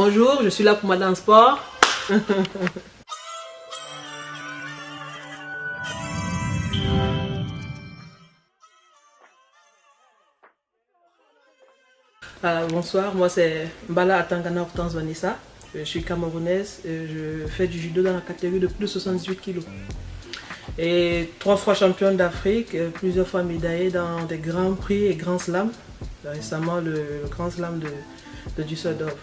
Bonjour, je suis là pour Madame Sport. Bonsoir, moi c'est Mbala Atangana Hortense Vanessa. Je suis camerounaise et je fais du judo dans la catégorie de plus de 78 kg. Et 3 fois championne d'Afrique, plusieurs fois médaillée dans des grands prix et grands slams. Récemment le grand slam de Düsseldorf.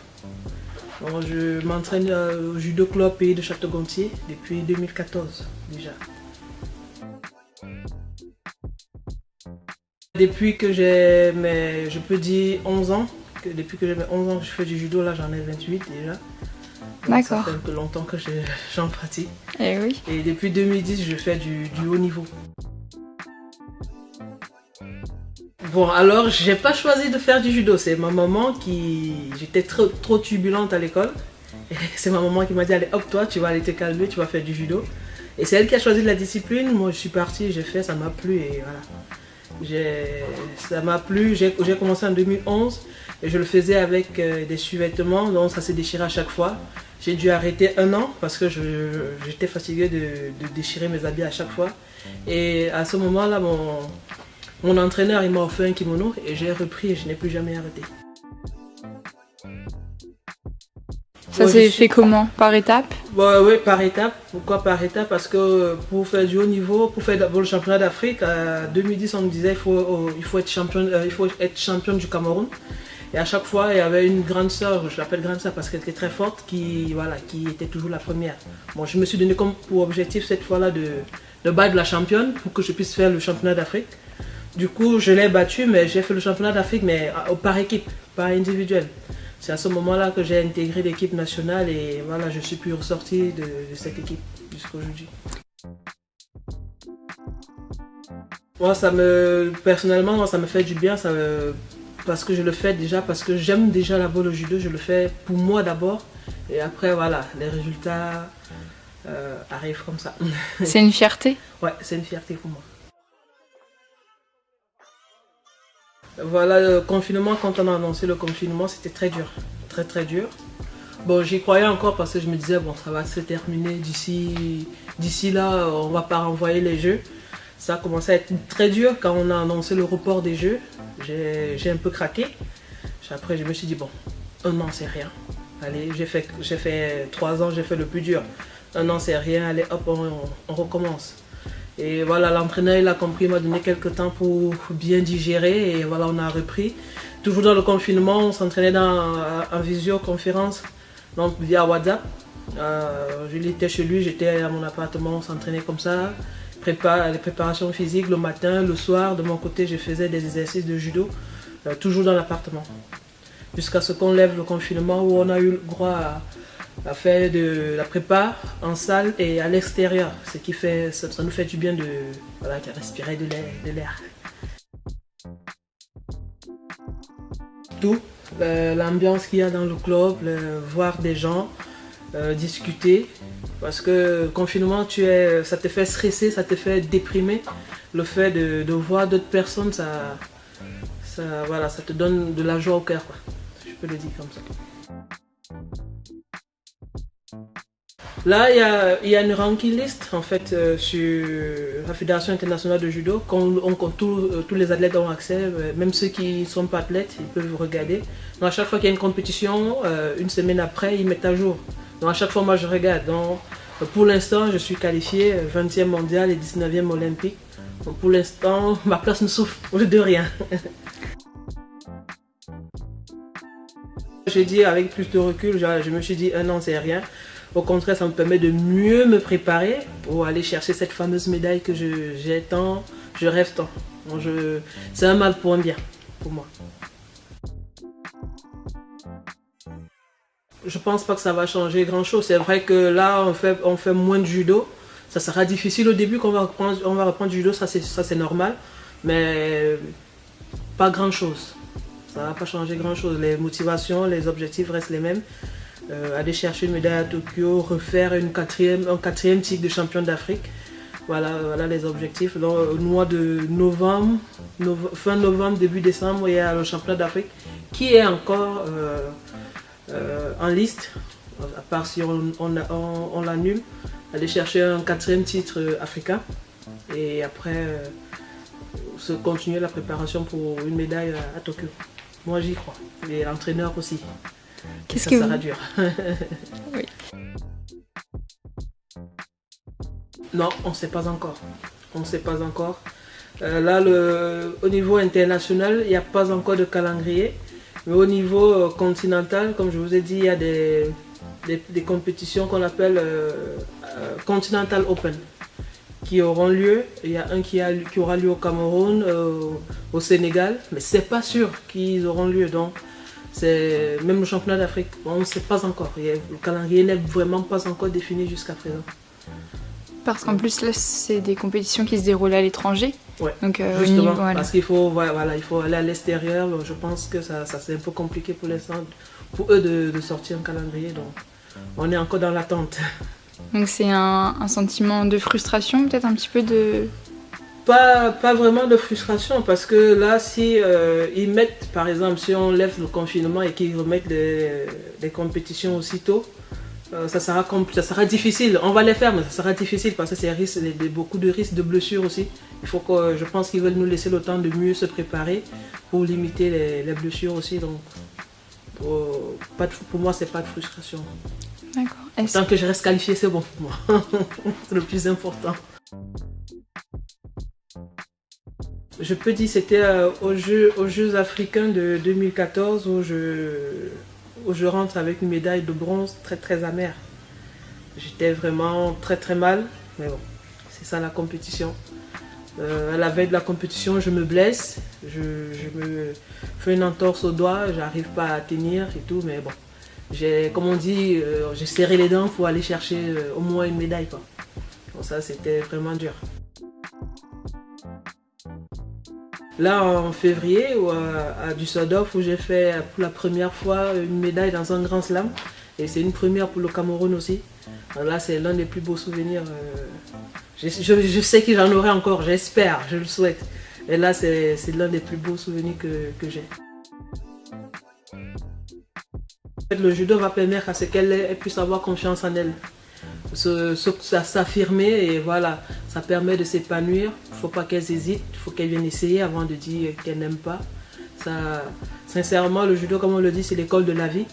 Bon, je m'entraîne au judo club Pays de Château-Gontier depuis 2014 déjà. Depuis que j'ai, je peux dire 11 ans, depuis que j'ai 11 ans que je fais du judo, là j'en ai 28 déjà. D'accord. Ça fait un peu longtemps que j'en pratique. Et oui. Et depuis 2010, je fais du haut niveau. Bon, alors j'ai pas choisi de faire du judo, c'est ma maman qui... J'étais trop turbulente à l'école. C'est ma maman qui m'a dit, allez hop toi, tu vas aller te calmer, tu vas faire du judo. Et c'est elle qui a choisi la discipline, moi je suis partie, j'ai fait, ça m'a plu et voilà. Ça m'a plu, j'ai commencé en 2011 et je le faisais avec des sous-vêtements, donc ça s'est déchiré à chaque fois. J'ai dû arrêter 1 an parce que j'étais fatiguée de déchirer mes habits à chaque fois. Et à ce moment-là, mon entraîneur il m'a offert un kimono et j'ai repris et je n'ai plus jamais arrêté. Ça s'est fait comment? Par étapes? Oui, par étapes. Pourquoi par étapes? Parce que pour faire du haut niveau, pour faire d'abord le championnat d'Afrique, en 2010 on me disait il faut être champion du Cameroun. Et à chaque fois, il y avait une grande sœur, je l'appelle grande sœur parce qu'elle était très forte, qui était toujours la première. Bon, je me suis donné comme pour objectif cette fois-là de battre la championne pour que je puisse faire le championnat d'Afrique. Du coup, je l'ai battue, mais j'ai fait le championnat d'Afrique, mais par équipe, pas individuel. C'est à ce moment-là que j'ai intégré l'équipe nationale et voilà, je suis plus ressorti de cette équipe jusqu'à aujourd'hui. Moi, personnellement, ça me fait du bien, parce que je le fais déjà, parce que j'aime déjà d'abord le judo, je le fais pour moi d'abord. Et après, voilà, les résultats arrivent comme ça. C'est une fierté? Ouais, c'est une fierté pour moi. Voilà, le confinement, quand on a annoncé le confinement, c'était très dur, très dur. Bon, j'y croyais encore parce que je me disais, bon, ça va se terminer d'ici là, on va pas renvoyer les jeux. Ça a commencé à être très dur quand on a annoncé le report des jeux. J'ai un peu craqué. Après, je me suis dit, bon, 1 an, c'est rien. Allez, j'ai fait 3 ans, j'ai fait le plus dur. 1 an, c'est rien, allez, hop, on recommence. Et voilà, l'entraîneur il a compris, il m'a donné quelques temps pour bien digérer et voilà, on a repris. Toujours dans le confinement, on s'entraînait en visioconférence, donc via WhatsApp. Je l'étais chez lui, j'étais à mon appartement, on s'entraînait comme ça. Les préparations physiques le matin, le soir, de mon côté, je faisais des exercices de judo, toujours dans l'appartement. Jusqu'à ce qu'on lève le confinement où on a eu le droit à faire de la prépa en salle et à l'extérieur, ce qui fait, ça nous fait du bien de respirer de l'air. Tout, l'ambiance qu'il y a dans le club, voir des gens, discuter, parce que le confinement, ça te fait stresser, ça te fait déprimer. Le fait de voir d'autres personnes, ça te donne de la joie au cœur, quoi. Je peux le dire comme ça. Là, il y a une ranking list en fait sur la Fédération internationale de judo. Tous les athlètes ont accès, même ceux qui ne sont pas athlètes, ils peuvent regarder. Donc à chaque fois qu'il y a une compétition, une semaine après, ils mettent à jour. Donc à chaque fois, moi je regarde. Donc, pour l'instant, je suis qualifié 20e mondial et 19e olympique. Donc pour l'instant, ma place ne souffre de rien. J'ai dit avec plus de recul, je me suis dit 1 an c'est rien. Au contraire, ça me permet de mieux me préparer pour aller chercher cette fameuse médaille que je rêve tant. C'est un mal pour un bien, pour moi. Je pense pas que ça va changer grand chose. C'est vrai que là, on fait moins de judo. Ça sera difficile au début quand on va reprendre du judo, ça c'est normal. Mais pas grand chose. Ça va pas changer grand chose. Les motivations, les objectifs restent les mêmes. Aller chercher une médaille à Tokyo, refaire un quatrième titre de champion d'Afrique. Voilà les objectifs. Donc, au mois de novembre, fin novembre, début décembre, il y a le championnat d'Afrique qui est encore en liste, à part si on l'annule, aller chercher un 4e titre africain et après se continuer la préparation pour une médaille à Tokyo. Moi j'y crois, et l'entraîneur aussi. Qu'est-ce que ça sera dur. Oui. Non, on ne sait pas encore. On ne sait pas encore. Là, au niveau international, il n'y a pas encore de calendrier. Mais au niveau continental, comme je vous ai dit, il y a des compétitions qu'on appelle Continental Open qui auront lieu. Il y a un qui aura lieu au Cameroun, au Sénégal, mais c'est pas sûr qu'ils auront lieu. Donc, même le championnat d'Afrique, on ne sait pas encore. Le calendrier n'est vraiment pas encore défini jusqu'à présent. Parce qu'en plus, là, c'est des compétitions qui se déroulent à l'étranger. Ouais, donc, justement, parce qu'il faut, il faut aller à l'extérieur. Je pense que ça c'est un peu compliqué pour l'instant, pour eux de sortir un calendrier. Donc, on est encore dans l'attente. Donc, c'est un sentiment de frustration, peut-être un petit peu de... Pas vraiment de frustration, parce que là, si ils mettent, par exemple, si on lève le confinement et qu'ils remettent des compétitions aussitôt, ça sera difficile. On va les faire, mais ça sera difficile parce que c'est beaucoup de risques de blessures aussi. Je pense qu'ils veulent nous laisser le temps de mieux se préparer pour limiter les blessures aussi. Donc, pour moi, c'est pas de frustration. D'accord. Tant que je reste qualifiée, c'est bon pour moi. C'est le plus important. Je peux dire que c'était aux Jeux africains de 2014 où je rentre avec une médaille de bronze très amère. J'étais vraiment très mal, mais bon, c'est ça la compétition. À la veille de la compétition, je me blesse, je me fais une entorse au doigt, j'arrive pas à tenir et tout, mais bon, comme on dit, j'ai serré les dents pour aller chercher au moins une médaille, quoi. Donc ça, c'était vraiment dur. Là, en février, à Düsseldorf, où j'ai fait pour la première fois une médaille dans un grand slam. Et c'est une première pour le Cameroun aussi. Alors là, c'est l'un des plus beaux souvenirs. Je sais que j'en aurai encore, j'espère, je le souhaite. Et là, c'est l'un des plus beaux souvenirs que j'ai. Le judo va permettre à ce qu'elle puisse avoir confiance en elle. S'affirmer et voilà, ça permet de s'épanouir. Il ne faut pas qu'elles hésitent, il faut qu'elles viennent essayer avant de dire qu'elles n'aiment pas. Sincèrement, le judo, comme on le dit, c'est l'école de la vie.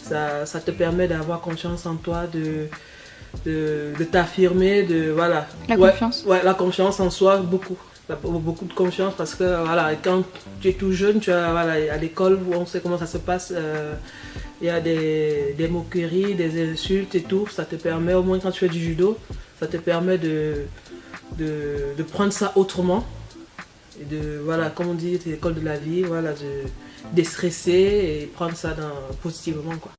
Ça te permet d'avoir confiance en toi, de t'affirmer, voilà. La confiance. Ouais, la confiance en soi, beaucoup de confiance parce que voilà, quand tu es tout jeune, à l'école où on sait comment ça se passe, il y a des moqueries, des insultes et tout. Ça te permet, au moins quand tu fais du judo, ça te permet de prendre ça autrement. Et voilà, comme on dit, c'est l'école de la vie, voilà, de déstresser et prendre ça positivement, quoi.